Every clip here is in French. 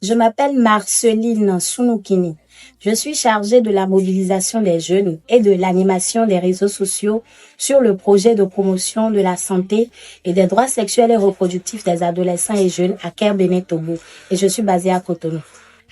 Je m'appelle Marceline Sounoukini. Je suis chargée de la mobilisation des jeunes et de l'animation des réseaux sociaux sur le projet de promotion de la santé et des droits sexuels et reproductifs des adolescents et jeunes à Kerbene, Togo. Et je suis basée à Cotonou.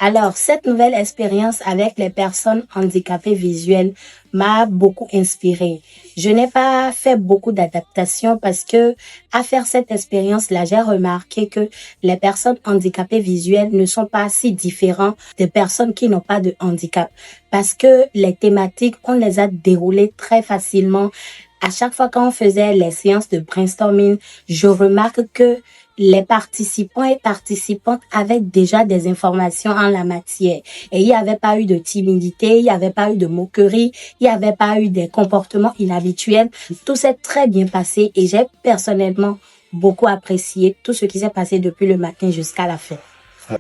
Alors, cette nouvelle expérience avec les personnes handicapées visuelles m'a beaucoup inspirée. Je n'ai pas fait beaucoup d'adaptations parce que, à faire cette expérience-là, j'ai remarqué que les personnes handicapées visuelles ne sont pas si différentes des personnes qui n'ont pas de handicap. Parce que les thématiques, on les a déroulées très facilement. À chaque fois qu'on faisait les séances de brainstorming, je remarque que les participants et participantes avaient déjà des informations en la matière. Et il n'y avait pas eu de timidité, il n'y avait pas eu de moquerie, il n'y avait pas eu des comportements inhabituels. Tout s'est très bien passé et j'ai personnellement beaucoup apprécié tout ce qui s'est passé depuis le matin jusqu'à la fin.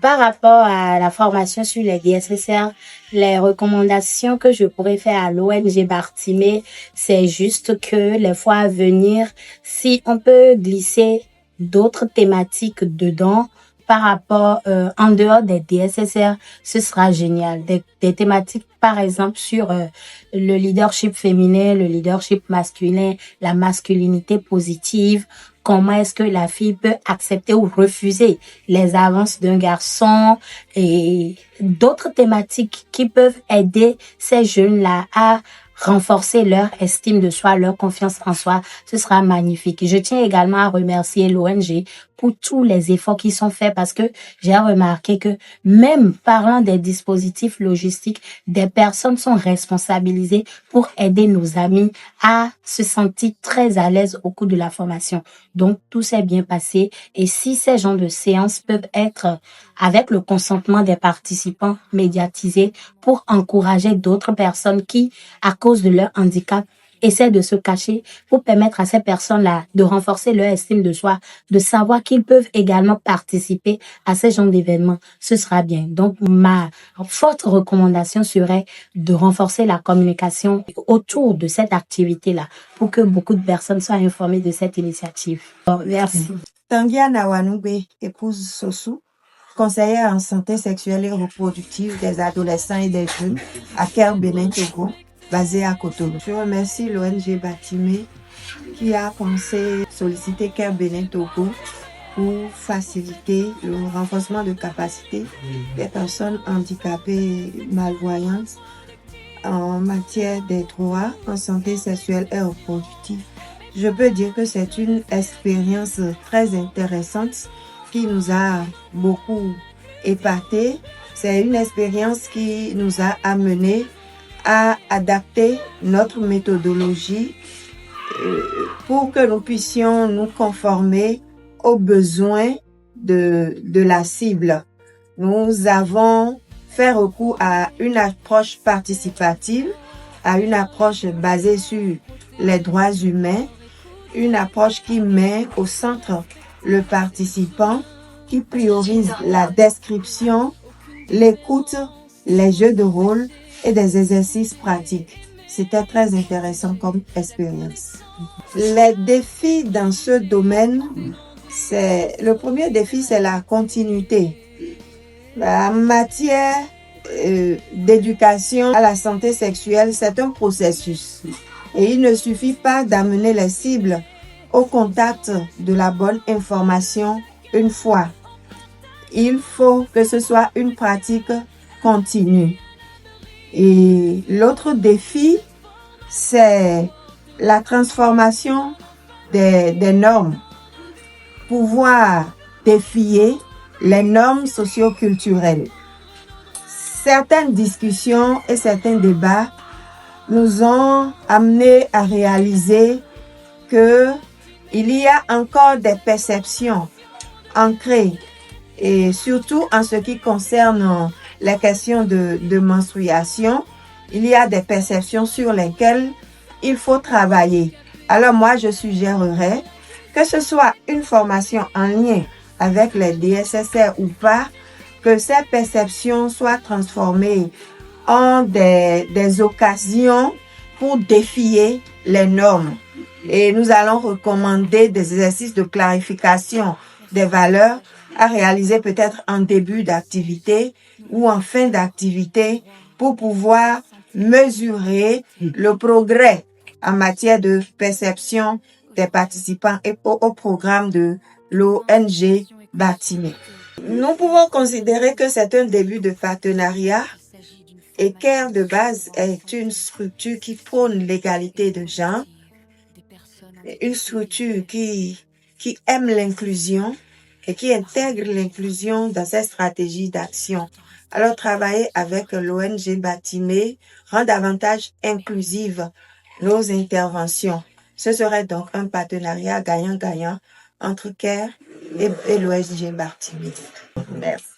Par rapport à la formation sur les DSSR, les recommandations que je pourrais faire à l'ONG Bartimée, c'est juste que les fois à venir, si on peut glisser d'autres thématiques dedans par rapport en dehors des DSSR, ce sera génial. Des thématiques par exemple sur le leadership féminin, le leadership masculin, la masculinité positive, comment est-ce que la fille peut accepter ou refuser les avances d'un garçon et d'autres thématiques qui peuvent aider ces jeunes-là à renforcer leur estime de soi, leur confiance en soi, ce sera magnifique. Je tiens également à remercier l'ONG pour tous les efforts qui sont faits parce que j'ai remarqué que même parlant des dispositifs logistiques, des personnes sont responsabilisées pour aider nos amis à se sentir très à l'aise au cours de la formation. Donc, tout s'est bien passé et si ces genres de séances peuvent être avec le consentement des participants médiatisés pour encourager d'autres personnes qui, à cause de leur handicap, essaient de se cacher pour permettre à ces personnes-là de renforcer leur estime de soi, de savoir qu'ils peuvent également participer à ces genres d'événements. Ce sera bien. Donc, ma forte recommandation serait de renforcer la communication autour de cette activité-là pour que beaucoup de personnes soient informées de cette initiative. Bon, merci. Tanguia Nawanoube, épouse Sossou, conseillère en santé sexuelle et reproductive des adolescents et des jeunes à Kerbene, Togo, basée à Cotonou. Je remercie l'ONG Bartimée qui a pensé solliciter Kerbene, Togo pour faciliter le renforcement de capacités des personnes handicapées et malvoyantes en matière des droits en santé sexuelle et reproductive. Je peux dire que c'est une expérience très intéressante qui nous a beaucoup épatés. C'est une expérience qui nous a amené à adapter notre méthodologie pour que nous puissions nous conformer aux besoins de la cible. Nous avons fait recours à une approche participative, à une approche basée sur les droits humains, une approche qui met au centre le participant, qui priorise la description, l'écoute, les jeux de rôle et des exercices pratiques. C'était très intéressant comme expérience. Les défis dans ce domaine, le premier défi, c'est la continuité. La matière d'éducation à la santé sexuelle, c'est un processus. Et il ne suffit pas d'amener les cibles au contact de la bonne information une fois. Il faut que ce soit une pratique continue. Et l'autre défi, c'est la transformation des normes. Pouvoir défier les normes socio-culturelles. Certaines discussions et certains débats nous ont amenés à réaliser que il y a encore des perceptions ancrées et surtout en ce qui concerne les questions de menstruation, il y a des perceptions sur lesquelles il faut travailler. Alors moi, je suggérerais que ce soit une formation en lien avec les DSSR ou pas, que ces perceptions soient transformées en des occasions pour défier les normes. Et nous allons recommander des exercices de clarification des valeurs à réaliser peut-être en début d'activité ou en fin d'activité pour pouvoir mesurer le progrès en matière de perception des participants et au programme de l'ONG Batime. Nous pouvons considérer que c'est un début de partenariat et CARE de base est une structure qui prône l'égalité de genre, une structure qui aime l'inclusion et qui intègre l'inclusion dans ses stratégies d'action. Alors, travailler avec l'ONG Batime rend davantage inclusive nos interventions. Ce serait donc un partenariat gagnant-gagnant entre CARE et l'ONG Batime. Merci.